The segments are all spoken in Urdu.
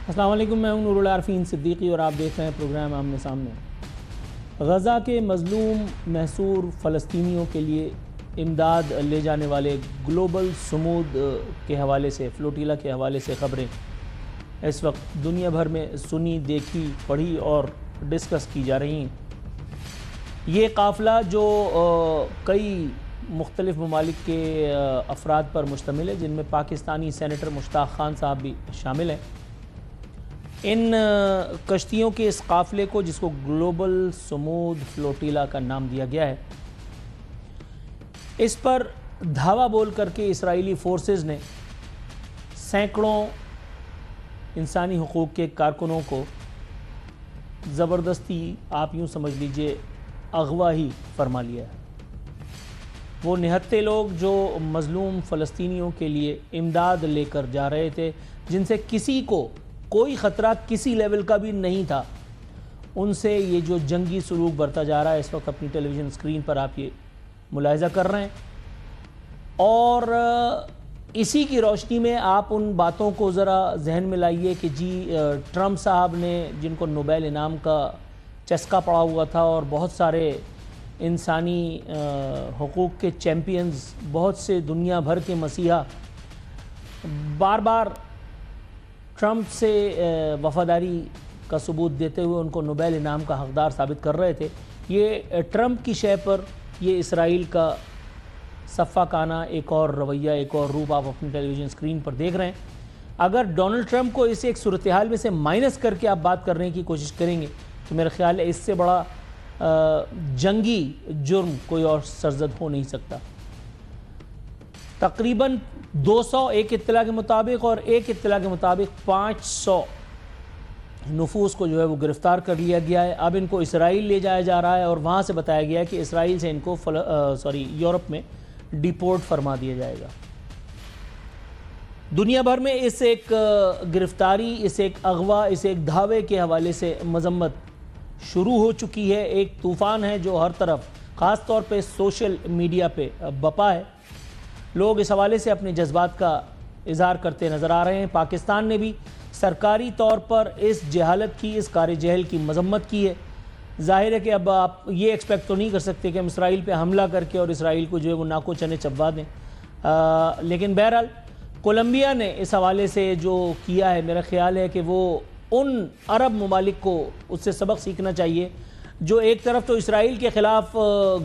السلام علیکم، میں ہوں نور العارفین صدیقی اور آپ دیکھ رہے ہیں پروگرام آمنے سامنے۔ غزہ کے مظلوم محصور فلسطینیوں کے لیے امداد لے جانے والے گلوبل سمود کے حوالے سے، فلوٹیلا کے حوالے سے خبریں اس وقت دنیا بھر میں سنی، دیکھی، پڑھی اور ڈسکس کی جا رہی ہیں۔ یہ قافلہ جو کئی مختلف ممالک کے افراد پر مشتمل ہے، جن میں پاکستانی سینیٹر مشتاق خان صاحب بھی شامل ہیں، ان کشتیوں کے اس قافلے کو، جس کو گلوبل سمود فلوٹیلا کا نام دیا گیا ہے، اس پر دھاوا بول کر کے اسرائیلی فورسز نے سینکڑوں انسانی حقوق کے کارکنوں کو زبردستی، آپ یوں سمجھ لیجئے، اغوا ہی فرما لیا ہے۔ وہ نہتے لوگ جو مظلوم فلسطینیوں کے لیے امداد لے کر جا رہے تھے، جن سے کسی کو کوئی خطرہ کسی لیول کا بھی نہیں تھا، ان سے یہ جو جنگی سلوک برتا جا رہا ہے، اس وقت اپنی ٹیلی ویژن سکرین پر آپ یہ ملاحظہ کر رہے ہیں۔ اور اسی کی روشنی میں آپ ان باتوں کو ذرا ذہن میں لائیے کہ جی ٹرمپ صاحب نے، جن کو نوبیل انعام کا چسکا پڑا ہوا تھا، اور بہت سارے انسانی حقوق کے چیمپئنز، بہت سے دنیا بھر کے مسیحا بار بار ٹرمپ سے وفاداری کا ثبوت دیتے ہوئے ان کو نوبیل انعام کا حقدار ثابت کر رہے تھے، یہ ٹرمپ کی شے پر یہ اسرائیل کا صفاقانہ ایک اور رویہ، ایک اور روپ آپ اپنی ٹیلی ویژن سکرین پر دیکھ رہے ہیں۔ اگر ڈونلڈ ٹرمپ کو اسے ایک صورتحال میں سے مائنس کر کے آپ بات کرنے کی کوشش کریں گے تو میرا خیال ہے اس سے بڑا جنگی جرم کوئی اور سرزد ہو نہیں سکتا۔ تقریباً 200 ایک اطلاع کے مطابق اور ایک اطلاع کے مطابق 500 نفوس کو جو ہے وہ گرفتار کر لیا گیا ہے۔ اب ان کو اسرائیل لے جایا جا رہا ہے اور وہاں سے بتایا گیا ہے کہ اسرائیل سے ان کو یورپ میں ڈیپورٹ فرما دیا جائے گا۔ دنیا بھر میں اس ایک گرفتاری، اس ایک اغوا، اس ایک دھاوے کے حوالے سے مذمت شروع ہو چکی ہے۔ ایک طوفان ہے جو ہر طرف، خاص طور پہ سوشل میڈیا پہ بپا ہے۔ لوگ اس حوالے سے اپنے جذبات کا اظہار کرتے نظر آ رہے ہیں۔ پاکستان نے بھی سرکاری طور پر اس جہالت کی، اس کار جہل کی مذمت کی ہے۔ ظاہر ہے کہ اب آپ یہ ایکسپیکٹ تو نہیں کر سکتے کہ ہم اسرائیل پہ حملہ کر کے اور اسرائیل کو جو ہے وہ ناکو چنے چبوا دیں، لیکن بہرحال کولمبیا نے اس حوالے سے جو کیا ہے، میرا خیال ہے کہ وہ ان عرب ممالک کو اس سے سبق سیکھنا چاہیے جو ایک طرف تو اسرائیل کے خلاف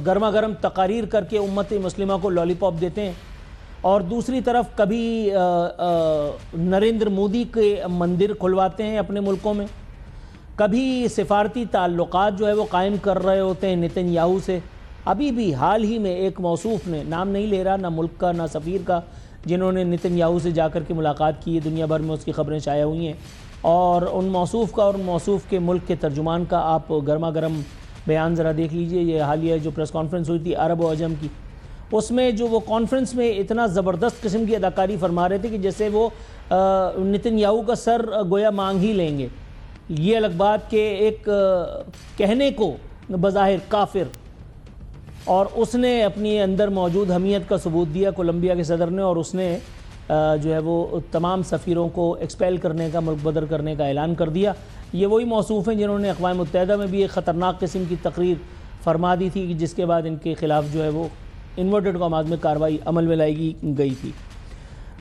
گرما گرم تقاریر کر کے امت مسلمہ کو لالی پاپ دیتے ہیں، اور دوسری طرف کبھی نریندر مودی کے مندر کھلواتے ہیں اپنے ملکوں میں، کبھی سفارتی تعلقات جو ہے وہ قائم کر رہے ہوتے ہیں نتن یاہو سے۔ ابھی بھی حال ہی میں ایک موصوف نے، نام نہیں لے رہا، نہ ملک کا نہ سفیر کا، جنہوں نے نتن یاہو سے جا کر کے ملاقات کی ہے، دنیا بھر میں اس کی خبریں شائع ہوئی ہیں، اور ان موصوف کا اور موصوف کے ملک کے ترجمان کا آپ گرما گرم بیان ذرا دیکھ لیجئے۔ یہ حالیہ جو پریس کانفرنس ہوئی تھی عرب و عجم کی، اس میں جو وہ کانفرنس میں اتنا زبردست قسم کی اداکاری فرما رہے تھے کہ جیسے وہ نتن یاہو کا سر گویا مانگ ہی لیں گے۔ یہ الگ بات کہ ایک کہنے کو بظاہر کافر، اور اس نے اپنی اندر موجود حمیت کا ثبوت دیا کولمبیا کے صدر نے، اور اس نے جو ہے وہ تمام سفیروں کو ایکسپیل کرنے کا، ملک بدر کرنے کا اعلان کر دیا۔ یہ وہی موصوف ہیں جنہوں نے اقوام متحدہ میں بھی ایک خطرناک قسم کی تقریر فرما دی تھی، جس کے بعد ان کے خلاف جو ہے وہ انورٹڈ کاماز میں کارروائی عمل میں لائی گئی تھی۔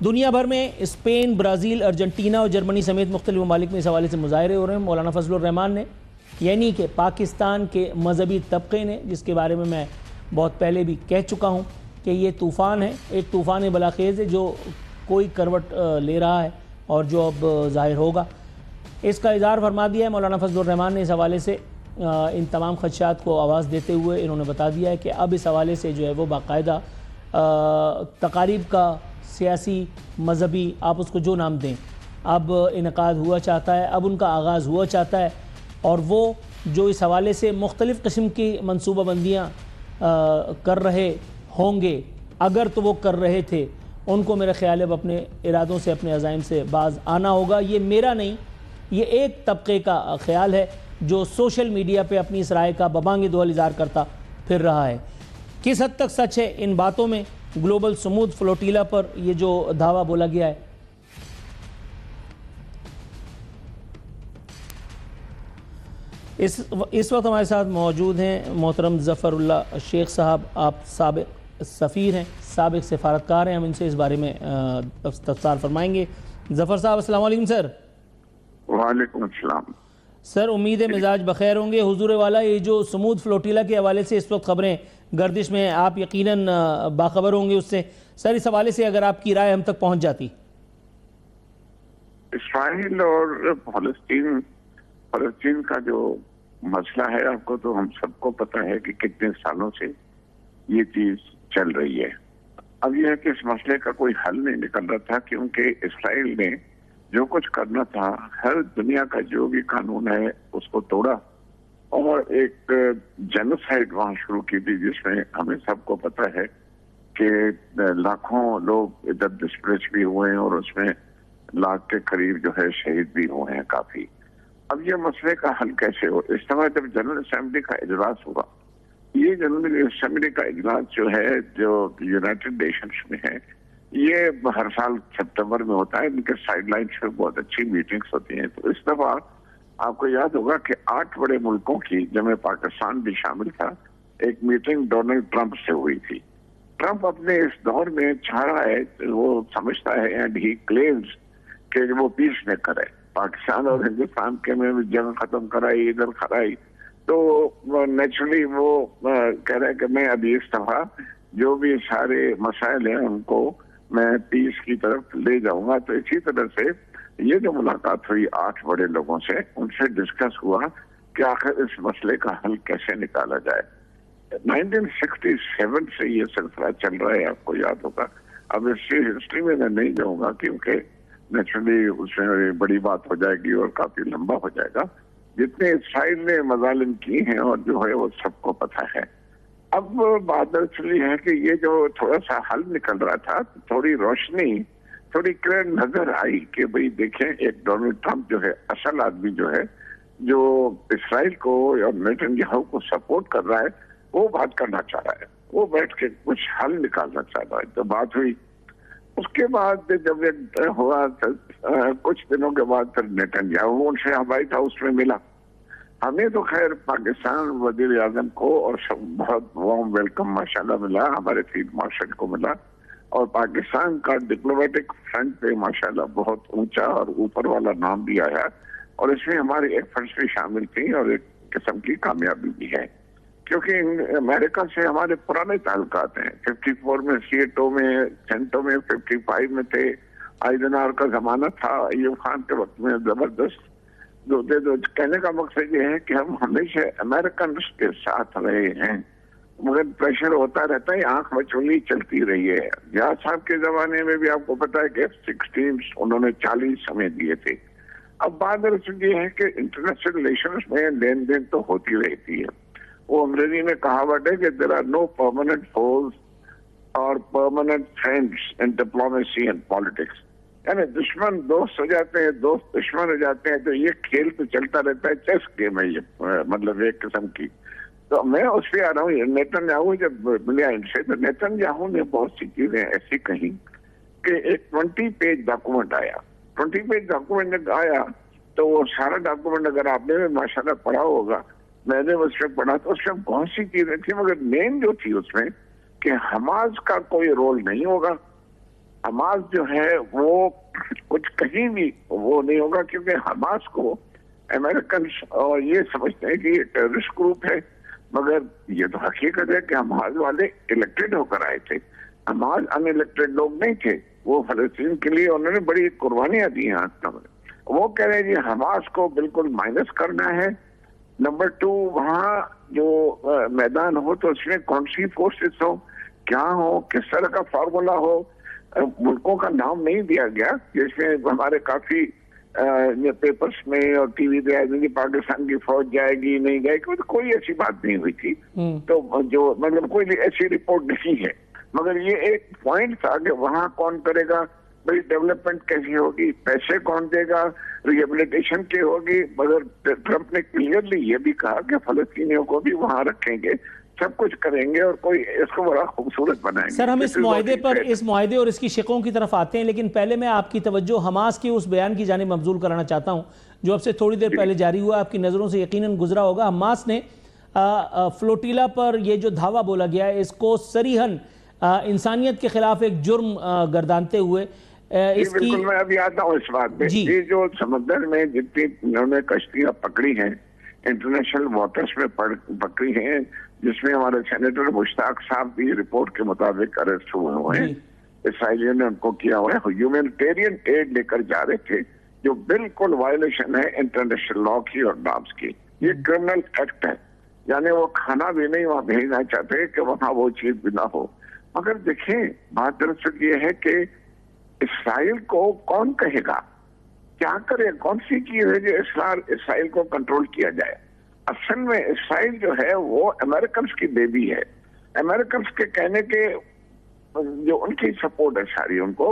دنیا بھر میں اسپین، برازیل، ارجنٹینا اور جرمنی سمیت مختلف ممالک میں اس حوالے سے مظاہرے ہو رہے ہیں۔ مولانا فضل الرحمان نے، یعنی کہ پاکستان کے مذہبی طبقے نے، جس کے بارے میں میں بہت پہلے بھی کہہ چکا ہوں کہ یہ طوفان ہے، ایک طوفان بلاخیز ہے جو کوئی کروٹ لے رہا ہے اور جو اب ظاہر ہوگا، اس کا اظہار فرما دیا ہے۔ مولانا فضل الرحمان نے اس حوالے سے ان تمام خدشات کو آواز دیتے ہوئے انہوں نے بتا دیا ہے کہ اب اس حوالے سے جو ہے وہ باقاعدہ تقاریب کا سیاسی، مذہبی، آپ اس کو جو نام دیں، اب انعقاد ہوا چاہتا ہے، اب ان کا آغاز ہوا چاہتا ہے، اور وہ جو اس حوالے سے مختلف قسم کی منصوبہ بندیاں کر رہے ہوں گے، اگر تو وہ کر رہے تھے، ان کو میرا خیال ہے اب اپنے ارادوں سے، اپنے عزائم سے باز آنا ہوگا۔ یہ میرا نہیں، یہ ایک طبقے کا خیال ہے جو سوشل میڈیا پہ اپنی اس رائے کا ببانگ دول اظہار کرتا پھر رہا ہے۔ کس حد تک سچ ہے ان باتوں میں؟ گلوبل سمود فلوٹیلا پر یہ جو دعویٰ بولا گیا ہے، اس وقت ہمارے ساتھ موجود ہیں محترم ظفر اللہ شیخ صاحب. آپ سابق سفیر ہیں, سابق سفارتکار ہیں. ہم ان سے اس بارے میں تفصیل فرمائیں گے. ظفر صاحب السلام علیکم سر. وعلیکم السلام سر, امید ہے مزاج بخیر ہوں گے. حضور والا, یہ جو سمود فلوٹیلا کے حوالے سے اس وقت خبریں گردش میں, آپ یقیناً باخبر ہوں گے اس سے. سر, اس حوالے سے اگر آپ کی رائے ہم تک پہنچ جاتی. اسرائیل اور فلسطین کا جو مسئلہ ہے, آپ کو تو ہم سب کو پتہ ہے کہ کتنے سالوں سے یہ چیز چل رہی ہے. اب یہ ہے کہ اس مسئلے کا کوئی حل نہیں نکل رہا تھا, کیونکہ اسرائیل نے جو کچھ کرنا تھا, ہر دنیا کا جو بھی قانون ہے اس کو توڑا اور ایک جینوسائیڈ وہاں شروع کی تھی, جس میں ہمیں سب کو پتہ ہے کہ لاکھوں لوگ ادھر ڈسپلیس بھی ہوئے ہیں اور اس میں لاکھ کے قریب جو ہے شہید بھی ہوئے ہیں کافی. اب یہ مسئلے کا حل کیسے ہو؟ اس طرح جب جنرل اسمبلی کا اجلاس ہوگا, یہ جنرل اسمبلی کا اجلاس جو ہے جو یونائٹڈ نیشنز میں ہے, یہ ہر سال سپتمبر میں ہوتا ہے. ان کے سائیڈ لائنز پہ بہت اچھی میٹنگز ہوتی ہیں. تو اس دفعہ آپ کو یاد ہوگا کہ 8 بڑے ملکوں کی, جن میں پاکستان بھی شامل تھا, ایک میٹنگ ڈونلڈ ٹرمپ سے ہوئی تھی. ٹرمپ اپنے اس دور میں چاہ رہا ہے, وہ سمجھتا ہے اینڈ ہی کلیمز کہ وہ پیس میکر ہے. پاکستان اور ہندوستان کے میں جنگ ختم کرائی, ادھر کرائی, تو نیچرلی وہ کہہ رہے کہ میں ابھی اس دفعہ جو بھی سارے مسائل ہیں ان کو میں پیس کی طرف لے جاؤں گا. تو اسی طرح سے یہ جو ملاقات ہوئی 8 بڑے لوگوں سے, ان سے ڈسکس ہوا کہ آخر اس مسئلے کا حل کیسے نکالا جائے. 1967 سے یہ سلسلہ چل رہا ہے, آپ کو یاد ہوگا. اب اس کی ہسٹری میں میں نہیں جاؤں گا, کیونکہ نیچرلی اس میں بڑی بات ہو جائے گی اور کافی لمبا ہو جائے گا. جتنے اسرائیل نے مظالم کی ہیں اور جو ہے وہ سب کو پتہ ہے. اب بات دراصل یہ ہے کہ یہ جو تھوڑا سا حل نکل رہا تھا, تھوڑی روشنی, تھوڑی کلیئر نظر آئی کہ بھئی دیکھیں, ایک ڈونلڈ ٹرمپ جو ہے اصل آدمی جو ہے, جو اسرائیل کو اور نیتن یاہو کو سپورٹ کر رہا ہے, وہ بات کرنا چاہ رہا ہے, وہ بیٹھ کے کچھ حل نکالنا چاہ رہا ہے. تو بات ہوئی. اس کے بعد جب یہ ہوا کچھ دنوں کے بعد پھر نیتن یاہو ان سے وائٹ ہاؤس میں ملا. ہمیں تو خیر پاکستان وزیر اعظم کو اور بہت وارم ویلکم ماشاءاللہ ملا, ہمارے فیلڈ مارشل کو ملا, اور پاکستان کا ڈپلومیٹک فرنٹ پہ ماشاءاللہ بہت اونچا اور اوپر والا نام بھی آیا, اور اس میں ہماری ایک فرض بھی شامل تھی اور ایک قسم کی کامیابی بھی ہے, کیونکہ امریکہ سے ہمارے پرانے تعلقات ہیں. 54 میں سیٹو میں, سینٹو میں, 55 میں تھے, آئیزنہاور کا زمانہ تھا, ایوب خان کے وقت میں زبردست. کہنے کا مقصد یہ ہے کہ ہم ہمیشہ امریکنز کے ساتھ رہے ہیں, مگر پریشر ہوتا رہتا ہے, آنکھ مچولی چلتی رہی ہے. ریاض صاحب کے زمانے میں بھی آپ کو پتا ہے کہ F-16 انہوں نے 40 ہمیں دیے تھے. اب بات دراصل یہ ہے کہ انٹرنیشنل ریلیشنز میں لین دین تو ہوتی رہتی ہے. وہ انگریزی میں کہاوت ہے کہ there are no permanent foes or permanent friends in diplomacy and politics. یعنی دشمن دوست ہو جاتے ہیں, دوست دشمن ہو جاتے ہیں. تو یہ کھیل تو چلتا رہتا ہے, چیس گیم ہے یہ, مطلب ایک قسم کی. تو میں اس پہ آ رہا ہوں. نیتن یاہو جب ملیا ان سے, تو نیتن یاہو نے بہت سی چیزیں ایسی کہیں کہ ایک 20 پیج ڈاکومنٹ آیا. 20 پیج ڈاکومنٹ جب آیا تو وہ سارا ڈاکومنٹ اگر آپ نے ماشاءاللہ پڑھا ہوگا, میں نے اس میں پڑھا, تو اس میں بہت سی چیزیں تھیں, مگر مین جو تھی اس میں کہ حماس کا کوئی رول نہیں ہوگا. حماس جو ہے وہ کچھ کہیں بھی وہ نہیں ہوگا, کیونکہ حماس کو امریکنز اور یہ سمجھتے ہیں کہ یہ ٹیررسٹ گروپ ہے, مگر یہ تو حقیقت ہے کہ حماس والے الیکٹڈ ہو کر آئے تھے. حماس ان الیکٹڈ لوگ نہیں تھے. وہ فلسطین کے لیے انہوں نے بڑی قربانیاں دی ہیں. وہ کہہ رہے ہیں جی حماس کو بالکل مائنس کرنا ہے. نمبر 2, وہاں جو میدان ہو تو اس میں کون سی فورسز ہو, کیا ہو, کس طرح کا فارمولا ہو. ملکوں کا نام نہیں دیا گیا, جس میں ہمارے کافی پیپرز میں اور ٹی وی پہ آئے گی پاکستان کی فوج جائے گی نہیں جائے گی, تو کوئی ایسی بات نہیں ہوئی تھی. تو جو مطلب کوئی ایسی رپورٹ نہیں ہے, مگر یہ ایک پوائنٹ تھا کہ وہاں کون کرے گا, بڑی ڈیولپمنٹ کیسی ہوگی, پیسے کون دے گا, ریہیبلیٹیشن کی ہوگی. مگر ٹرمپ نے کلیئرلی یہ بھی کہا کہ فلسطینیوں کو بھی وہاں رکھیں گے, سب کچھ کریں گے اور کوئی اس کو بڑا خوبصورت بنائیں گے. سر ہم اس معاہدے اور اس کی شقوں کی طرف آتے ہیں، لیکن پہلے میں آپ کی توجہ حماس کے اس بیان کی جانب مبذول کرانا چاہتا ہوں جو اب سے تھوڑی دیر پہلے جاری ہوا. آپ کی نظروں سے یقیناً گزرا ہوگا. حماس نے فلوٹیلا پر یہ جو دھاوا بولا گیا ہے اس کو صریحاً انسانیت کے خلاف ایک جرم گردانتے ہوئے اس کی... بالکل، میں ابھی آتا ہوں اس بات پہ. یہ جو سمندر میں جتنی انہوں نے کشتیاں پکڑی ہیں انٹرنیشنل واٹرز میں پکڑی ہیں، جس میں ہمارے سینیٹر مشتاق صاحب بھی رپورٹ کے مطابق اریسٹ ہوئے ہیں. اسرائیلیوں نے ان کو کیا ہوا ہے. ہیومینیٹیرین ایڈ لے کر جا رہے تھے جو بالکل وائلیشن ہے انٹرنیشنل لا کی اور نارمز کی. یہ کرمنل ایکٹ ہے، یعنی وہ کھانا بھی نہیں وہاں بھیجنا چاہتے کہ وہاں وہ چیز بھی نہ ہو. مگر دیکھیں بات دراصل یہ ہے کہ اسرائیل کو کون کہے گا کیا کرے؟ کون سی چیز ہے جو اسرائیل کو کنٹرول کیا جائے؟ اصل میں اسرائیل جو ہے وہ امریکنز کی بیبی ہے. امریکنز کے کہنے کے جو ان کی سپورٹ ہے ساری ان کو.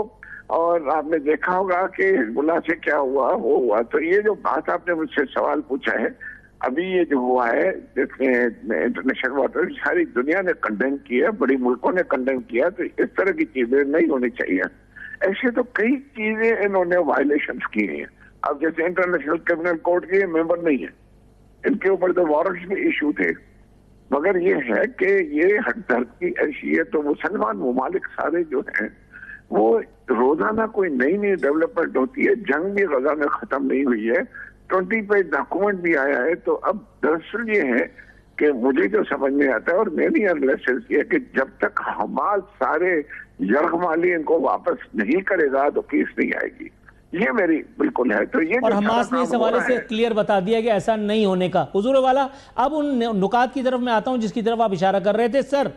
اور آپ نے دیکھا ہوگا کہ حزب اللہ سے کیا ہوا وہ ہوا. تو یہ جو بات آپ نے مجھ سے سوال پوچھا ہے ابھی یہ جو ہوا ہے جس میں انٹرنیشنل واٹر ساری دنیا نے کنڈیم کیا، بڑی ملکوں نے کنڈیم کیا. تو اس طرح کی چیزیں نہیں ہونی چاہیے. ایسے تو کئی چیزیں انہوں نے وائلیشنز کی ہیں. اب جیسے انٹرنیشنل کرمنل کورٹ کے ممبر نہیں ہیں، ان کے اوپر تو وارنٹس بھی ایشو تھے. مگر یہ ہے کہ یہ حد درد کی ایسی ہے. تو مسلمان ممالک سارے جو ہیں وہ روزانہ کوئی نئی ڈیولپمنٹ ہوتی ہے. جنگ بھی غزہ میں ختم نہیں ہوئی ہے. 20 پہ ڈاکومنٹ بھی آیا ہے. تو اب دراصل یہ ہے کہ مجھے جو سمجھ میں آتا ہے اور میری انالیسس یہ کہ جب تک حماس سارے یرغمالی ان کو واپس نہیں کرے گا تو پیس نہیں آئے گی. یہ میری بالکل ہے. تو یہ اور حماس نے اس حوالے سے کلیئر بتا دیا کہ ایسا نہیں ہونے کا. حضور والا اب ان نکات کی طرف میں آتا ہوں جس کی طرف آپ اشارہ کر رہے تھے. سر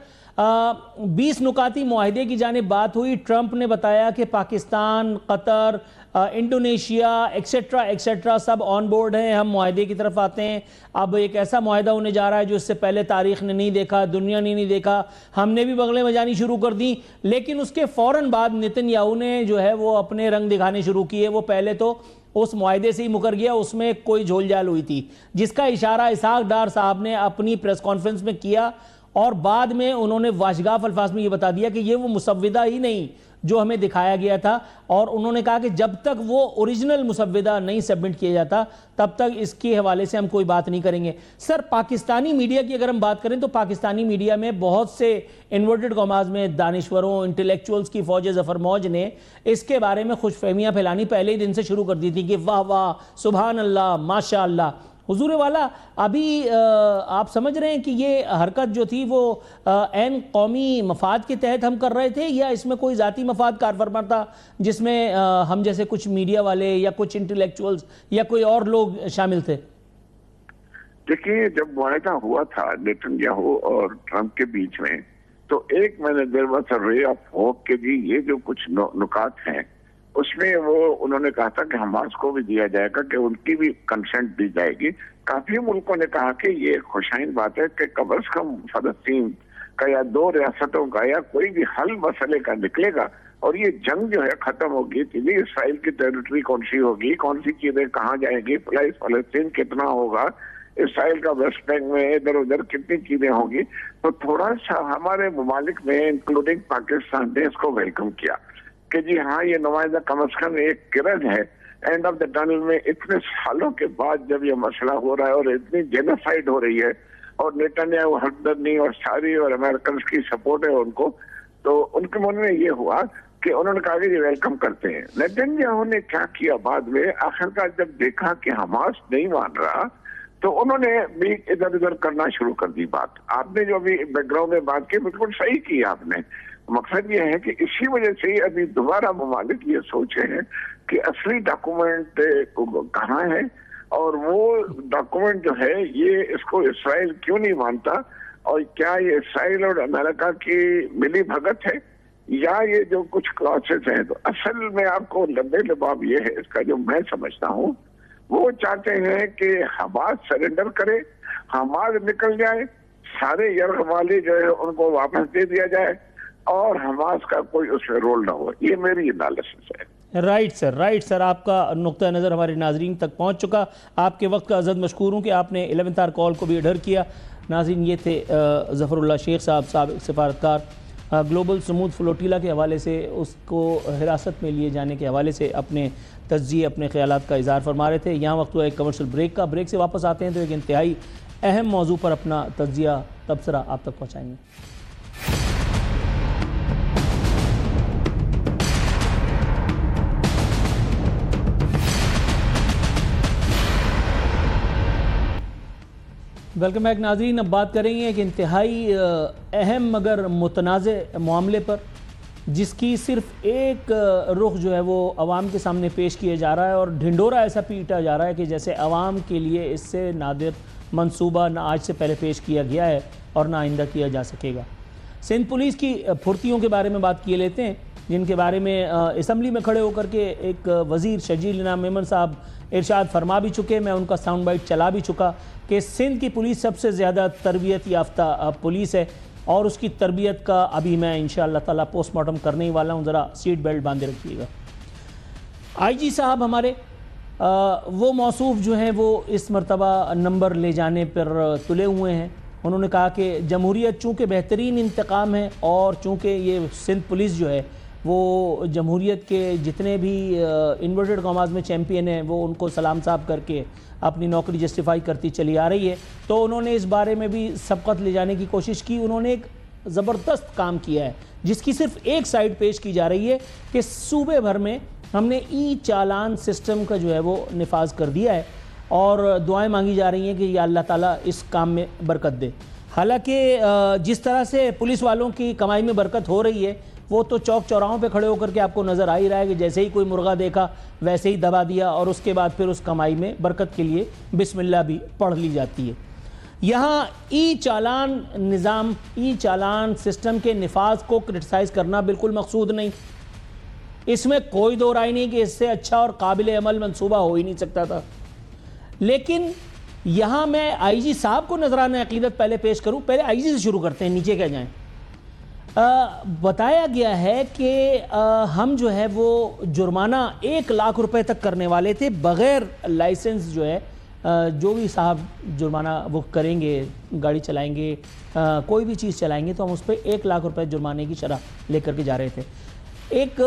20 نکاتی معاہدے کی جانب بات ہوئی. ٹرمپ نے بتایا کہ Pakistan, Qatar, Indonesia etcetera etcetera سب آن بورڈ ہیں. ہم معاہدے کی طرف آتے ہیں. اب ایک ایسا معاہدہ ہونے جا رہا ہے جو اس سے پہلے تاریخ نے نہیں دیکھا، دنیا نے نہیں دیکھا. ہم نے بھی بغلیں بجانی شروع کر دی. لیکن اس کے فوراً بعد نتن یاہو نے جو ہے وہ اپنے رنگ دکھانے شروع کیے. وہ پہلے تو اس معاہدے سے ہی مکر گیا، اس میں کوئی جھول جال ہوئی تھی جس کا اشارہ اسحاق ڈار صاحب نے اپنی پریس کانفرنس میں کیا. اور بعد میں انہوں نے واشگاف الفاظ میں یہ بتا دیا کہ یہ وہ مسودہ ہی نہیں جو ہمیں دکھایا گیا تھا. اور انہوں نے کہا کہ جب تک وہ اوریجنل مسودہ نہیں سبمٹ کیا جاتا تب تک اس کے حوالے سے ہم کوئی بات نہیں کریں گے. سر پاکستانی میڈیا کی اگر ہم بات کریں تو پاکستانی میڈیا میں بہت سے انورٹڈ کاماز میں دانشوروں، انٹلیکچوئلز کی فوج ظفر موج نے اس کے بارے میں خوش فہمیاں پھیلانی پہلے ہی دن سے شروع کر دی تھی کہ واہ واہ، سبحان اللہ، ماشاء اللہ. حضور والا ابھی آپ سمجھ رہے ہیں کہ یہ حرکت جو تھی وہ عین قومی مفاد کے تحت ہم کر رہے تھے یا اس میں کوئی ذاتی مفاد کار فرما تھا جس میں ہم جیسے کچھ میڈیا والے یا کچھ انٹلیکچوئلز یا کوئی اور لوگ شامل تھے؟ دیکھیے جب معاہدہ ہوا تھا نیتن یاہو اور ٹرمپ کے بیچ میں تو ایک میں نے دیر واز اے رے آف ہوپ کہ جی یہ جو کچھ نکات ہیں اس میں وہ انہوں نے کہا تھا کہ حماس کو بھی دیا جائے گا کہ ان کی بھی کنسنٹ دی جائے گی. کافی ملکوں نے کہا کہ یہ خوشائن بات ہے کہ کم از کم فلسطین کا یا 2 ریاستوں کا یا کوئی بھی حل مسئلے کا نکلے گا اور یہ جنگ جو ہے ختم ہوگی. تھی اسرائیل کی ٹیریٹری کون سی ہوگی، کون سی چیزیں کہاں جائیں گی، فلسطین کتنا ہوگا، اسرائیل کا ویسٹ بینک میں ادھر ادھر کتنی چیزیں ہوں گی. تو تھوڑا سا ہمارے ممالک میں انکلوڈنگ پاکستان نے اس کو ویلکم کیا کہ جی ہاں یہ نمائندہ کم از کم ایک کرن ہے اینڈ آف دا ٹنل میں. اتنے سالوں کے بعد جب یہ مسئلہ ہو رہا ہے اور اتنی جینوسائیڈ ہو رہی ہے اور نیتن یاہو حمدردی اور ساری اور امریکنز کی سپورٹ ہے ان کو، تو ان کے من میں یہ ہوا کہ انہوں نے کہا کہ یہ ویلکم کرتے ہیں. نیتن یاہو نے کیا کیا بعد میں آخرکار جب دیکھا کہ حماس نہیں مان رہا تو انہوں نے بھی ادھر ادھر کرنا شروع کر دی. بات آپ نے جو ابھی بیک گراؤنڈ میں بات کی بالکل صحیح کی آپ نے. مقصد یہ ہے کہ اسی وجہ سے ہی ابھی دوبارہ ممالک یہ سوچے ہیں کہ اصلی ڈاکومنٹ کہاں ہے اور وہ ڈاکومنٹ جو ہے یہ اس کو اسرائیل کیوں نہیں مانتا اور کیا یہ اسرائیل اور امریکہ کی ملی بھگت ہے یا یہ جو کچھ کلاسز ہیں. تو اصل میں آپ کو لمبے لباب یہ ہے اس کا جو میں سمجھتا ہوں وہ چاہتے ہیں کہ حماس سرنڈر کرے، حماس نکل جائے، سارے یرغمالی جو ہے ان کو واپس دے دیا جائے اور حماس کا کوئی اس میں رول نہ ہو. یہ میری انالیسس ہے. رائٹ سر آپ کا نقطہ نظر ہمارے ناظرین تک پہنچ چکا. آپ کے وقت کا عزت مشکور ہوں کہ آپ نے 11th آور کال کو بھی اڈھر کیا. ناظرین یہ تھے ظفر اللہ شیخ صاحب سابق سفارتکار. گلوبل سمودھ فلوٹیلا کے حوالے سے اس کو حراست میں لیے جانے کے حوالے سے اپنے تجزیے اپنے خیالات کا اظہار فرما رہے تھے. یہاں وقت ہوا ایک کمرشل بریک کا. بریک سے واپس آتے ہیں تو ایک انتہائی اہم موضوع پر اپنا تجزیہ تبصرہ آپ تک پہنچائیں گے. ویلکم بیک ناظرین. اب بات کریں گے ایک انتہائی اہم مگر متنازع معاملے پر جس کی صرف ایک رخ جو ہے وہ عوام کے سامنے پیش کیا جا رہا ہے اور ڈھنڈورا ایسا پیٹا جا رہا ہے کہ جیسے عوام کے لیے اس سے نادر منصوبہ نہ آج سے پہلے پیش کیا گیا ہے اور نہ آئندہ کیا جا سکے گا. سندھ پولیس کی پھرتیوں کے بارے میں بات کیے لیتے ہیں جن کے بارے میں اسمبلی میں کھڑے ہو کر کے ایک وزیر شرجیل انعام میمن صاحب ارشاد فرما بھی چکے. میں ان کا ساؤنڈ بائٹ چلا بھی چکا کہ سندھ کی پولیس سب سے زیادہ تربیت یافتہ پولیس ہے اور اس کی تربیت کا ابھی میں انشاءاللہ تعالی پوسٹ مارٹم کرنے ہی والا ہوں. ذرا سیٹ بیلٹ باندھے رکھیے گا. آئی جی صاحب ہمارے وہ موصوف جو ہیں وہ اس مرتبہ نمبر لے جانے پر تلے ہوئے ہیں. انہوں نے کہا کہ جمہوریت چونکہ بہترین انتقام ہے اور چونکہ یہ سندھ پولیس جو ہے وہ جمہوریت کے جتنے بھی انورٹڈ کاماز میں چیمپئن ہیں وہ ان کو سلام صاحب کر کے اپنی نوکری جسٹیفائی کرتی چلی آ رہی ہے. تو انہوں نے اس بارے میں بھی سبقت لے جانے کی کوشش کی. انہوں نے ایک زبردست کام کیا ہے جس کی صرف ایک سائڈ پیش کی جا رہی ہے کہ صوبے بھر میں ہم نے ای چالان سسٹم کا جو ہے وہ نفاذ کر دیا ہے اور دعائیں مانگی جا رہی ہیں کہ یا اللہ تعالیٰ اس کام میں برکت دے. حالانکہ جس طرح سے پولیس والوں کی کمائی میں برکت ہو رہی ہے وہ تو چوک چوراہوں پہ کھڑے ہو کر کے آپ کو نظر آ ہی رہا ہے کہ جیسے ہی کوئی مرغہ دیکھا ویسے ہی دبا دیا اور اس کے بعد پھر اس کمائی میں برکت کے لیے بسم اللہ بھی پڑھ لی جاتی ہے. یہاں ای چالان نظام ای چالان سسٹم کے نفاذ کو کرٹیسائز کرنا بالکل مقصود نہیں. اس میں کوئی دو رائے نہیں کہ اس سے اچھا اور قابل عمل منصوبہ ہو ہی نہیں سکتا تھا. لیکن یہاں میں آئی جی صاحب کو نذرانہ عقیدت پہلے پیش کروں. پہلے آئی جی سے شروع کرتے ہیں, نیچے کیا جائیں. بتایا گیا ہے کہ ہم جو ہے وہ جرمانہ 1 لاکھ روپے تک کرنے والے تھے بغیر لائسنس. جو ہے جو بھی صاحب جرمانہ وہ کریں گے, گاڑی چلائیں گے, کوئی بھی چیز چلائیں گے تو ہم اس پہ 1 لاکھ روپے جرمانے کی شرح لے کر کے جا رہے تھے. ایک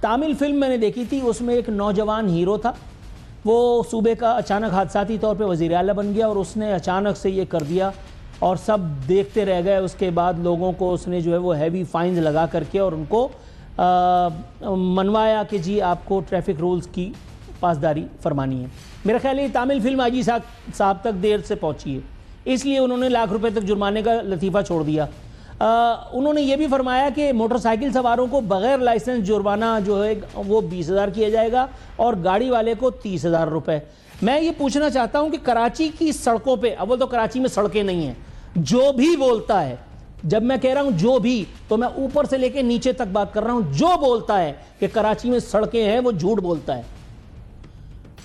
تامل فلم میں نے دیکھی تھی, اس میں ایک نوجوان ہیرو تھا. وہ صوبے کا اچانک حادثاتی طور پہ وزیر اعلیٰ بن گیا اور اس نے اچانک سے یہ کر دیا اور سب دیکھتے رہ گئے. اس کے بعد لوگوں کو اس نے جو ہے وہ ہیوی فائنز لگا کر کے اور ان کو منوایا کہ جی آپ کو ٹریفک رولز کی پاسداری فرمانی ہے. میرا خیال ہے یہ تامل فلم آئی جی صاحب تک دیر سے پہنچی ہے, اس لیے انہوں نے لاکھ روپے تک جرمانے کا لطیفہ چھوڑ دیا. انہوں نے یہ بھی فرمایا کہ موٹر سائیکل سواروں کو بغیر لائسنس جرمانہ جو ہے وہ 20,000 کیا جائے گا اور گاڑی والے کو 30,000 روپے. میں یہ پوچھنا چاہتا ہوں کہ کراچی کی سڑکوں پہ, اول تو کراچی میں سڑکیں نہیں ہیں, جو بھی بولتا ہے, جب میں کہہ رہا ہوں جو بھی تو میں اوپر سے لے کے نیچے تک بات کر رہا ہوں, جو بولتا ہے کہ کراچی میں سڑکیں ہیں وہ جھوٹ بولتا ہے.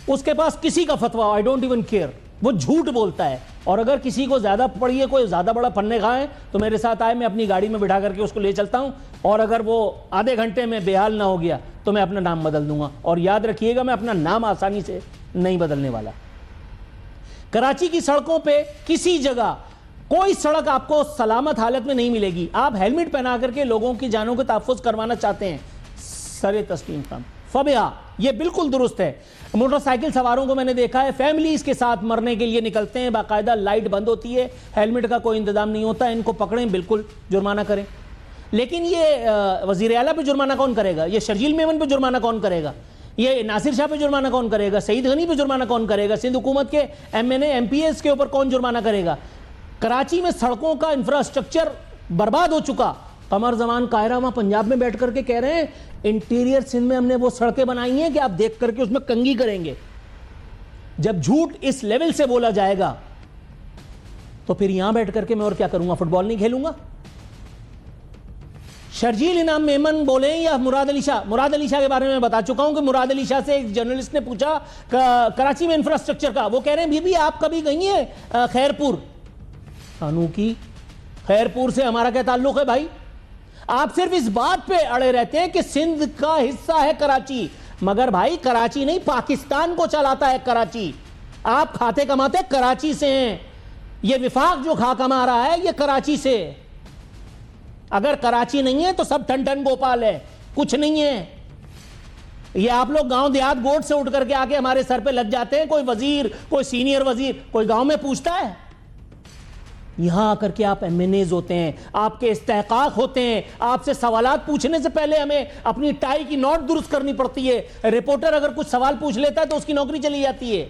اس کے پاس کسی کا فتویٰ, آئی ڈونٹ ایون کیئر, وہ جھوٹ بولتا ہے. اور اگر کسی کو زیادہ پڑی ہے, کوئی زیادہ بڑا پنے کھائے تو میرے ساتھ آئے, میں اپنی گاڑی میں بٹھا کر کے اس کو لے چلتا ہوں اور اگر وہ آدھے گھنٹے میں بحال نہ ہو گیا تو میں اپنا نام بدل دوں گا. اور یاد رکھیے گا میں اپنا نام آسانی سے نہیں بدلنے والا. کراچی کی سڑکوں پہ کسی جگہ کوئی سڑک آپ کو سلامت حالت میں نہیں ملے گی. آپ ہیلمٹ پہنا کر کے لوگوں کی جانوں کو تحفظ کروانا چاہتے ہیں, سر تسلیم کام فبیہا, یہ بالکل درست ہے. موٹر سائیکل سواروں کو میں نے دیکھا ہے فیملیز کے ساتھ مرنے کے لیے نکلتے ہیں, باقاعدہ لائٹ بند ہوتی ہے, ہیلمٹ کا کوئی انتظام نہیں ہوتا, ان کو پکڑیں بالکل جرمانہ کریں. لیکن یہ وزیر اعلیٰ پہ جرمانہ کون کرے گا, یہ شرجیل میمن پہ جرمانہ کون کرے گا, یہ ناصر شاہ پہ جرمانہ کون کرے گا, سعید غنی پہ جرمانہ کون کرے گا, سندھ حکومت کے M N A M P S کے اوپر کون جرمانہ کرے گا. کراچی میں سڑکوں کا انفراسٹرکچر برباد ہو چکا. قمر زمان قاہرہ وہاں پنجاب میں بیٹھ کر کے کہہ رہے ہیں انٹیریئر سندھ میں ہم نے وہ سڑکیں بنائی ہیں کہ آپ دیکھ کر کے اس میں کنگھی کریں گے. جب جھوٹ اس لیول سے بولا جائے گا تو پھر یہاں بیٹھ کر کے میں اور کیا کروں گا, فٹ بال نہیں کھیلوں گا. شرجیل انعام میمن بولیں یا مراد علی شاہ. مراد علی شاہ کے بارے میں بتا چکا ہوں کہ مراد علی شاہ سے ایک جرنلسٹ نے پوچھا کراچی میں انفراسٹرکچر کا, وہ کہہ رہے ہیں بی بی آپ کبھی گئی ہیں خیرپور. خانو کی خیرپور سے ہمارا کیا تعلق ہے بھائی. آپ صرف اس بات پہ اڑے رہتے ہیں کہ سندھ کا حصہ ہے کراچی، مگر بھائی کراچی نہیں، پاکستان کو چلاتا ہے کراچی. آپ کھاتے کماتے کراچی سے ہیں. یہ وفاق جو کھا کما رہا ہے یہ کراچی سے. اگر کراچی نہیں ہے تو سب ٹھن ٹھن گوپال ہے، کچھ نہیں ہے. یہ آپ لوگ گاؤں دیہات گوٹ سے اٹھ کر کے آکے ہمارے سر پہ لگ جاتے ہیں. کوئی وزیر، کوئی سینئر وزیر، کوئی گاؤں میں پوچھتا ہے؟ یہاں آ کر کے آپ ایم این ایز ہوتے ہیں، آپ کے استحقاق ہوتے ہیں. آپ سے سوالات پوچھنے سے پہلے ہمیں اپنی ٹائی کی نوٹ درست کرنی پڑتی ہے. رپورٹر اگر کچھ سوال پوچھ لیتا ہے تو اس کی نوکری چلی جاتی ہے.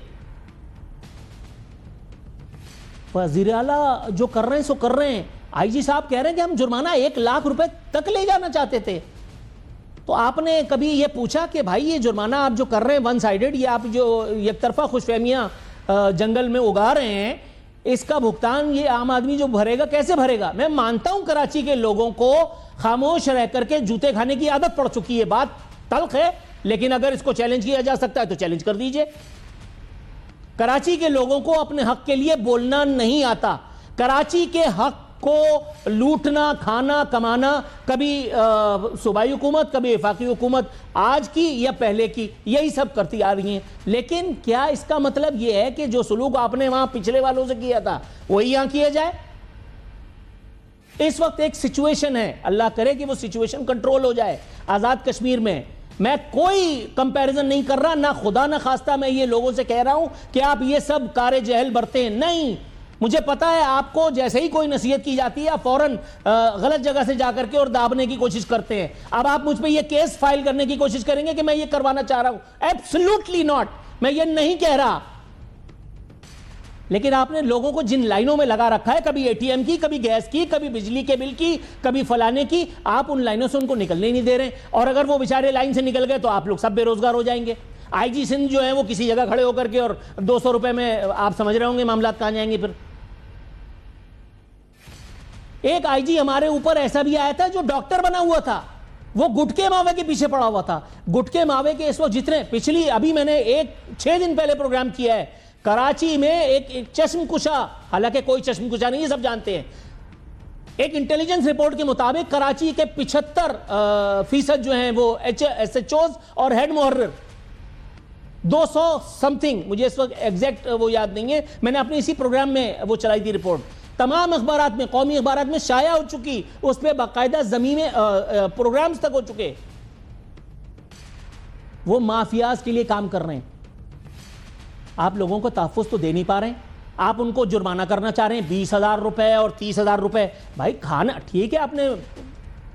وزیر اعلیٰ جو کر رہے ہیں سو کر رہے ہیں. آئی جی صاحب کہہ رہے ہیں کہ ہم جرمانہ 1 لاکھ روپے تک لے جانا چاہتے تھے. تو آپ نے کبھی یہ پوچھا کہ بھائی یہ جرمانہ آپ جو کر رہے ہیں ون سائیڈڈ، یہ آپ جو یک طرفہ خوش فہمیاں جنگل میں اگا رہے ہیں، اس کا بھگتان یہ عام آدمی جو بھرے گا کیسے بھرے گا؟ میں مانتا ہوں کراچی کے لوگوں کو خاموش رہ کر کے جوتے کھانے کی عادت پڑ چکی ہے. بات تلخ ہے، لیکن اگر اس کو چیلنج کیا جا سکتا ہے تو چیلنج کر دیجئے. کراچی کے لوگوں کو اپنے حق کے لیے بولنا نہیں آتا. کراچی کے حق کو لوٹنا، کھانا، کمانا کبھی صوبائی حکومت، کبھی وفاقی حکومت، آج کی یا پہلے کی، یہی سب کرتی آ رہی ہیں. لیکن کیا اس کا مطلب یہ ہے کہ جو سلوک آپ نے وہاں پچھلے والوں سے کیا تھا وہی یہاں کیا جائے؟ اس وقت ایک سچویشن ہے، اللہ کرے کہ وہ سچویشن کنٹرول ہو جائے آزاد کشمیر میں. میں کوئی کمپیریزن نہیں کر رہا، نہ خدا نہ خواستہ میں یہ لوگوں سے کہہ رہا ہوں کہ آپ یہ سب کار جہل برتے ہیں. نہیں، مجھے پتا ہے آپ کو جیسے ہی کوئی نصیحت کی جاتی ہے آپ فوراً غلط جگہ سے جا کر کے اور دابنے کی کوشش کرتے ہیں. اب آپ مجھ پہ یہ کیس فائل کرنے کی کوشش کریں گے کہ میں یہ کروانا چاہ رہا ہوں. ایبسلیوٹلی ناٹ، میں یہ نہیں کہہ رہا. لیکن آپ نے لوگوں کو جن لائنوں میں لگا رکھا ہے، کبھی اے ٹی ایم کی، کبھی گیس کی، کبھی بجلی کے بل کی، کبھی فلانے کی، آپ ان لائنوں سے ان کو نکلنے ہی نہیں دے رہے. اور اگر وہ بیچارے لائن سے نکل گئے تو آپ لوگ سب بے روزگار ہو جائیں گے. آئی جی سندھ جو ہے وہ کسی جگہ کھڑے ہو کر کے اور 200 روپے میں آپ سمجھ رہے ہوں گے معاملات کہاں جائیں گے. پھر ایک آئی جی ہمارے اوپر ایسا بھی آیا تھا جو ڈاکٹر بنا ہوا تھا، وہ گٹکے ماوے کے پیچھے پڑا ہوا تھا. گٹکے ماوے کے اس وقت جتنے ابھی میں نے 6 دن پہلے پروگرام کیا ہے کراچی میں ایک چشم کشا، حالانکہ کوئی چشم کشا نہیں، یہ سب جانتے ہیں. ایک انٹیلیجنس رپورٹ کے مطابق کراچی کے 75% جو ہیں وہ ایس ایچ اوز اور ہیڈ محرر 200 سمتھنگ، مجھے اس وقت ایگزیکٹ وہ یاد نہیں ہے، میں نے اپنے اسی پروگرام میں وہ چلائی تھی رپورٹ. تمام اخبارات میں، قومی اخبارات میں شائع ہو چکی، اس پہ باقاعدہ زمینیں پروگرامز تک ہو چکے. وہ مافیاز کے لیے کام کر رہے ہیں. آپ لوگوں کو تحفظ تو دے نہیں پا رہے ہیں. آپ ان کو جرمانہ کرنا چاہ رہے ہیں 20,000 روپے اور 30,000 روپے. بھائی کھانا ٹھیک ہے، آپ نے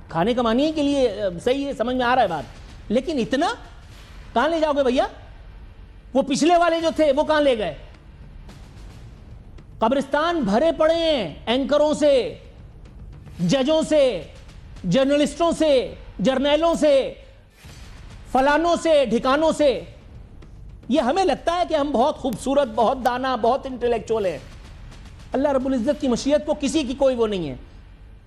کھانے کمانے کے لیے صحیح ہے، سمجھ میں آ رہا ہے بات، لیکن اتنا کہاں لے جاؤ گے بھیا؟ وہ پچھلے والے جو تھے وہ کہاں لے گئے؟ قبرستان بھرے پڑے ہیں اینکروں سے، ججوں سے، جرنلسٹوں سے، جرنیلوں سے، فلانوں سے، ڈھکانوں سے. یہ ہمیں لگتا ہے کہ ہم بہت خوبصورت، بہت دانا، بہت انٹلیکچوئل ہیں. اللہ رب العزت کی مشیت کو کسی کی کوئی وہ نہیں ہے.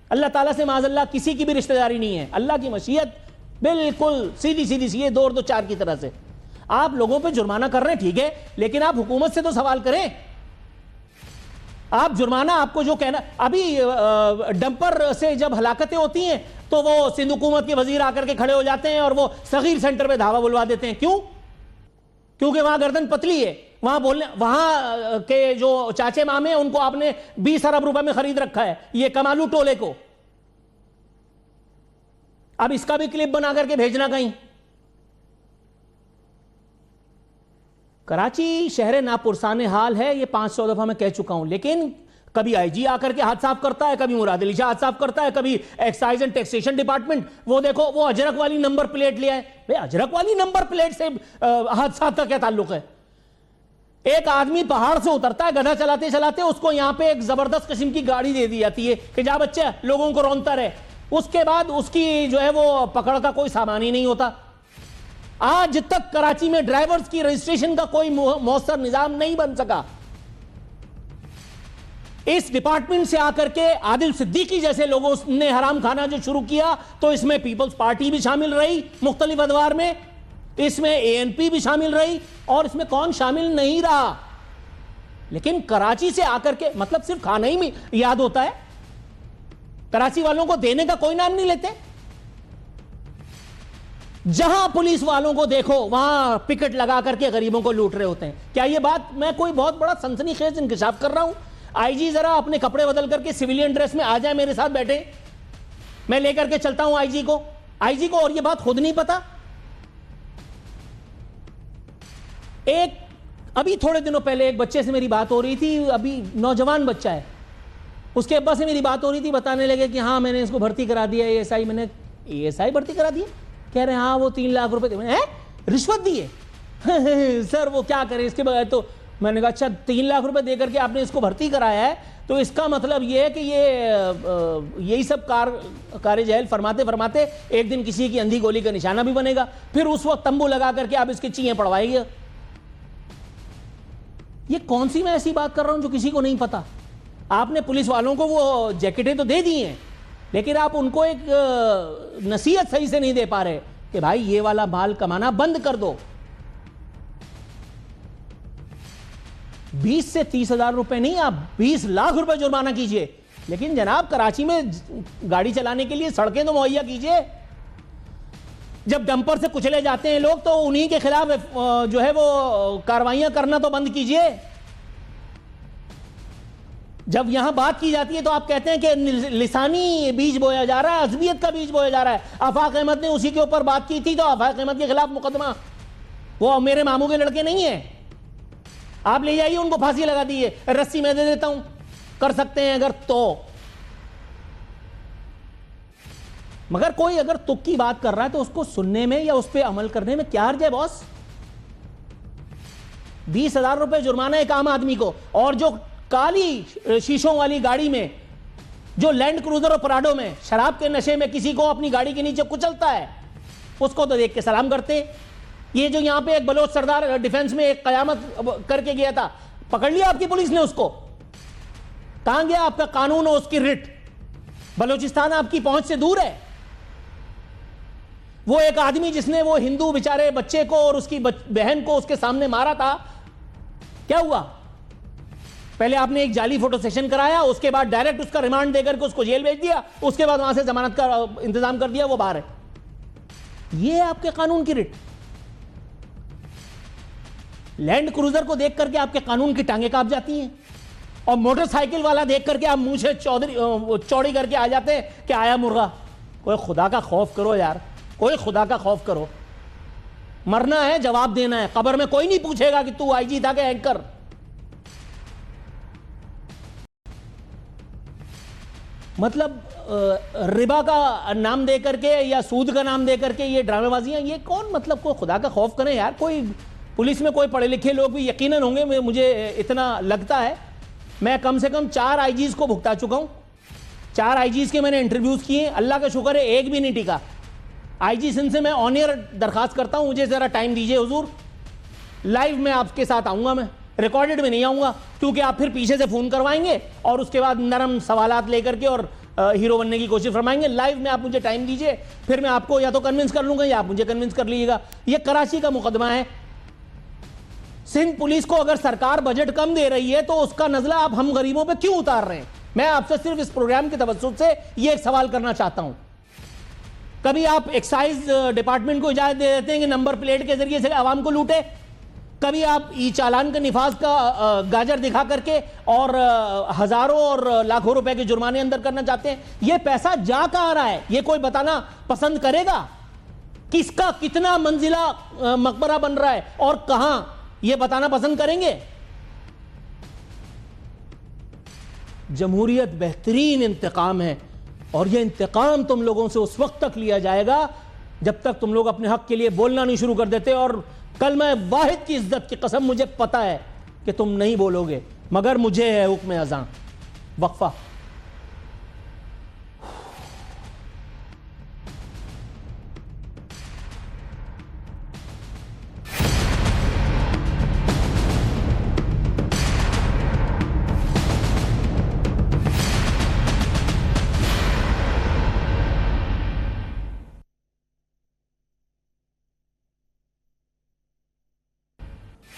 اللہ تعالیٰ سے معاذ اللہ کسی کی بھی رشتہ داری نہیں ہے. اللہ کی مشیت بالکل سیدھی سی 2 اور 2 4 کی طرح سے. آپ لوگوں پہ جرمانہ کر رہے ہیں ٹھیک ہے، لیکن آپ حکومت سے تو سوال کریں. آپ جرمانہ، آپ کو جو کہنا، ابھی ڈمپر سے جب ہلاکتیں ہوتی ہیں تو وہ سندھ حکومت کے وزیر آ کر کے کھڑے ہو جاتے ہیں اور وہ صغیر سینٹر پہ دھاوا بلوا دیتے ہیں. کیوں؟ کیونکہ وہاں گردن پتلی ہے. وہاں کے جو چاچے مامے ہیں ان کو آپ نے 20 ارب روپے میں خرید رکھا ہے، یہ کمالو ٹولے کو. اب اس کا بھی کلپ بنا کر کے بھیجنا کہیں. کراچی شہر ناپرسان حال ہے، یہ 500 دفعہ میں کہہ چکا ہوں. لیکن کبھی آئی جی آ کر کے ہاتھ صاف کرتا ہے، کبھی مراد علی شاہ ہاتھ صاف کرتا ہے، کبھی ایکسائز اینڈ ٹیکسیشن ڈپارٹمنٹ وہ دیکھو وہ اجرک والی نمبر پلیٹ لیا ہے. بھئی اجرک والی نمبر پلیٹ سے حادثات کا کیا تعلق ہے؟ ایک آدمی پہاڑ سے اترتا ہے گدھا چلاتے چلاتے، اس کو یہاں پہ ایک زبردست قسم کی گاڑی دے دی جاتی ہے کہ جا بچہ لوگوں کو رونتا رہے. اس کے بعد اس کی جو ہے وہ پکڑ کا کوئی سامان ہی نہیں ہوتا. آج تک کراچی میں ڈرائیورز کی رجسٹریشن کا کوئی مؤثر نظام نہیں بن سکا. اس ڈپارٹمنٹ سے آ کر کے عادل صدیقی جیسے لوگوں نے حرام کھانا جو شروع کیا تو اس میں پیپلز پارٹی بھی شامل رہی مختلف ادوار میں، اس میں اے این پی بھی شامل رہی، اور اس میں کون شامل نہیں رہا. لیکن کراچی سے آ کر کے مطلب صرف کھانا ہی میں یاد ہوتا ہے، کراچی والوں کو دینے کا کوئی نام نہیں لیتے. جہاں پولیس والوں کو دیکھو وہاں پکٹ لگا کر کے غریبوں کو لوٹ رہے ہوتے ہیں. کیا یہ بات میں کوئی بہت بڑا سنسنی خیز انکشاف کر رہا ہوں؟ آئی جی ذرا اپنے کپڑے بدل کر کے سویلین ڈریس میں آ جائے میرے ساتھ بیٹھے, میں لے کر کے چلتا ہوں آئی جی کو, اور یہ بات خود نہیں پتا. ابھی تھوڑے دنوں پہلے ایک بچے سے میری بات ہو رہی تھی, ابھی نوجوان بچہ ہے, اس کے ابا سے میری بات ہو رہی تھی, بتانے لگے کہ ہاں میں نے اس کو بھرتی کرا دیا اے ایس آئی. میں نے اے ایس آئی بھرتی کرا دیا؟ کہہ رہے ہیں ہاں وہ 3 لاکھ روپے رشوت دی ہے. سر وہ کیا کرے اس کے بغیر؟ تو میں نے کہا اچھا 3 لاکھ روپے دے کر کے آپ نے اس کو بھرتی کرایا ہے, تو اس کا مطلب یہ ہے کہ یہی سب کار جہل فرماتے فرماتے ایک دن کسی کی اندھی گولی کا نشانہ بھی بنے گا, پھر اس وقت تمبو لگا کر کے آپ اس کے چیئیں پڑوائے گا. یہ کون سی میں ایسی بات کر رہا ہوں جو کسی کو نہیں پتا؟ آپ نے پولیس والوں کو وہ جیکٹیں تو دے دی ہیں, لیکن آپ ان کو ایک نصیحت صحیح سے نہیں دے پا رہے کہ بھائی یہ والا مال کمانا بند کر دو. 20 سے 30 ہزار روپے نہیں, آپ 20 لاکھ روپے جرمانہ کیجئے, لیکن جناب کراچی میں گاڑی چلانے کے لیے سڑکیں تو مہیا کیجئے. جب ڈمپر سے کچلے جاتے ہیں لوگ تو انہی کے خلاف جو ہے وہ کاروائیاں کرنا تو بند کیجئے. جب یہاں بات کی جاتی ہے تو آپ کہتے ہیں کہ لسانی بیج بویا جا رہا ہے, عصبیت کا بیج بویا جا رہا ہے. آفاق احمد نے اسی کے اوپر بات کی تھی تو آفاق احمد کے خلاف مقدمہ, وہ میرے ماموں کے لڑکے نہیں ہیں, آپ لے جائیے ان کو پھانسی لگا دیئے, رسی میں دے دیتا ہوں, کر سکتے ہیں اگر تو. مگر کوئی اگر تک کی بات کر رہا ہے تو اس کو سننے میں یا اس پہ عمل کرنے میں کیا حرج ہے باس؟ 20,000 روپے جرمانہ ایک عام آدمی کو, اور جو کالی شیشوں والی گاڑی میں, جو لینڈ کروزر اور پراڈو میں شراب کے نشے میں کسی کو اپنی گاڑی کے نیچے کچلتا ہے, اس کو تو دیکھ کے سلام کرتے. یہ جو یہاں پہ ایک بلوچ سردار ڈیفنس میں ایک قیامت کر کے گیا تھا, پکڑ لیا آپ کی پولیس نے اس کو, کہاں گیا آپ کا قانون اور اس کی رٹ؟ بلوچستان آپ کی پہنچ سے دور ہے. وہ ایک آدمی جس نے وہ ہندو بیچارے بچے کو اور اس کی بہن کو اس کے سامنے مارا تھا, کیا ہوا؟ پہلے آپ نے ایک جعلی فوٹو سیشن کرایا, اس کے بعد ڈائریکٹ اس کا ریمانڈ دے کر کے اس کو جیل بھیج دیا, اس کے بعد وہاں سے ضمانت کا انتظام کر دیا, وہ باہر ہے. یہ آپ کے قانون کی رٹ. لینڈ کروزر کو دیکھ کر کے آپ کے قانون کی ٹانگیں کانپ جاتی ہیں, اور موٹر سائیکل والا دیکھ کر کے آپ منہ سے چوڑی کر کے آ جاتے ہیں کہ آیا مرغا. کوئی خدا کا خوف کرو یار, کوئی خدا کا خوف کرو. مرنا ہے, جواب دینا ہے, قبر میں کوئی نہیں پوچھے گا کہ تو آئی جی تھا کہ اینکر. مطلب ربا کا نام دے کر کے یا سود کا نام دے کر کے یہ ڈرامے بازیاں, یہ کون مطلب کوئی خدا کا خوف کریں یار. کوئی پولیس میں کوئی پڑھے لکھے لوگ بھی یقیناً ہوں گے, مجھے اتنا لگتا ہے. میں کم سے کم 4 آئی جیز کو بھگتا چکا ہوں, 4 آئی جیز کے میں نے انٹرویوز کیے, اللہ کا شکر ہے ایک بھی نہیں ٹکا. آئی جی سندھ سے میں آن ایئر درخواست کرتا ہوں, مجھے ذرا ٹائم دیجئے حضور, لائیو میں آپ کے ساتھ آؤں گا, میں ریکارڈڈ میں نہیں آؤں گا, کیونکہ آپ پھر پیچھے سے فون کروائیں گے اور اس کے بعد نرم سوالات لے کر کے اور ہیرو بننے کی کوشش فرمائیں گے. لائیو میں آپ مجھے ٹائم دیجئے, پھر میں آپ کو یا تو کنونس کر لوں گا یا آپ مجھے کنونس کر لیجیے گا. یہ کراچی کا مقدمہ ہے. سندھ پولیس کو اگر سرکار بجٹ کم دے رہی ہے تو اس کا نزلہ آپ ہم غریبوں پہ کیوں اتار رہے ہیں؟ میں آپ سے صرف اس پروگرام کے توسط سے یہ ایک سوال کرنا چاہتا ہوں. کبھی آپ ایکسائز ڈپارٹمنٹ کو اجازت دے دیتے ہیں کہ نمبر پلیٹ کے ذریعے سے عوام کو لوٹے؟ کبھی آپ ای چالان کا نفاذ کا گاجر دکھا کر کے اور ہزاروں اور لاکھوں روپے کے جرمانے اندر کرنا چاہتے ہیں؟ یہ پیسہ جا کہاں رہا ہے یہ کوئی بتانا پسند کرے گا؟ کس کا کتنا منزلہ مقبرہ بن رہا ہے اور کہاں، یہ بتانا پسند کریں گے؟ جمہوریت بہترین انتقام ہے، اور یہ انتقام تم لوگوں سے اس وقت تک لیا جائے گا جب تک تم لوگ اپنے حق کے لیے بولنا نہیں شروع کر دیتے. اور کلمہ واحد کی عزت کی قسم مجھے پتا ہے کہ تم نہیں بولو گے، مگر مجھے ہے حکم اذاں. وقفہ.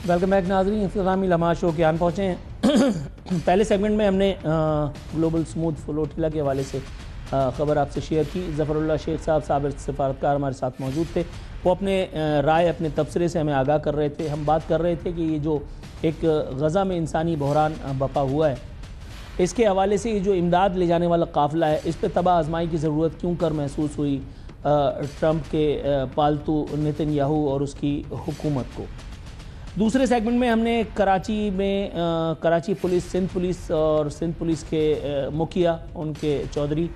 ویلکم بیک ناظرین، اختتامی لمحات شو کے آن پہنچے ہیں. پہلے سیگمنٹ میں ہم نے گلوبل سموتھ فلوٹیلا کے حوالے سے خبر آپ سے شیئر کی. ظفر اللہ شیخ صاحب سابق سفارتکار ہمارے ساتھ موجود تھے. وہ اپنے رائے اپنے تبصرے سے ہمیں آگاہ کر رہے تھے. ہم بات کر رہے تھے کہ یہ جو ایک غزہ میں انسانی بحران بپا ہوا ہے, اس کے حوالے سے یہ جو امداد لے جانے والا قافلہ ہے, اس پہ تباہ آزمائی کی ضرورت کیوں کر محسوس ہوئی ٹرمپ کے پالتو نتن یاہو اور اس کی حکومت کو. دوسرے سیگمنٹ میں ہم نے کراچی پولیس, سندھ پولیس اور سندھ پولیس کے مکھیا, ان کے چودھری,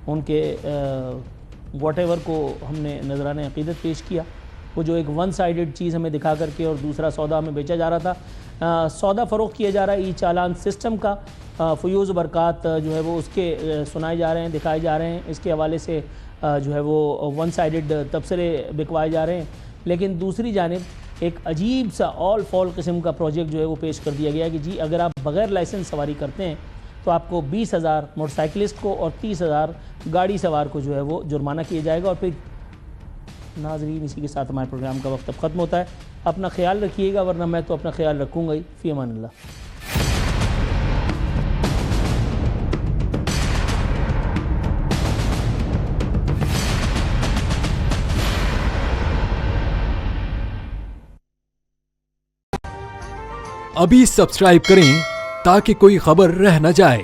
ان کے واٹ ایور کو ہم نے نذرانہ عقیدت پیش کیا. وہ جو ایک ون سائیڈڈ چیز ہمیں دکھا کر کے اور دوسرا سودا ہمیں بیچا جا رہا تھا, سودا فروخت کیا جا رہا ہے ای چالان سسٹم کا, فیوز و برکات جو ہے وہ اس کے سنائے جا رہے ہیں, دکھائے جا رہے ہیں. اس کے حوالے سے جو ہے وہ ون سائیڈڈ تبصرے بکوائے جا رہے ہیں. لیکن دوسری جانب ایک عجیب سا آل فال قسم کا پروجیکٹ جو ہے وہ پیش کر دیا گیا کہ جی اگر آپ بغیر لائسنس سواری کرتے ہیں تو آپ کو 20,000 موٹر سائیکلسٹ کو اور 30,000 گاڑی سوار کو جو ہے وہ جرمانہ کیا جائے گا. اور پھر ناظرین اسی کے ساتھ ہمارے پروگرام کا وقت اب ختم ہوتا ہے. اپنا خیال رکھیے گا, ورنہ میں تو اپنا خیال رکھوں گا ہی. فی امان اللہ. ابھی سبسکرائب کریں تاکہ کوئی خبر رہ نہ جائے.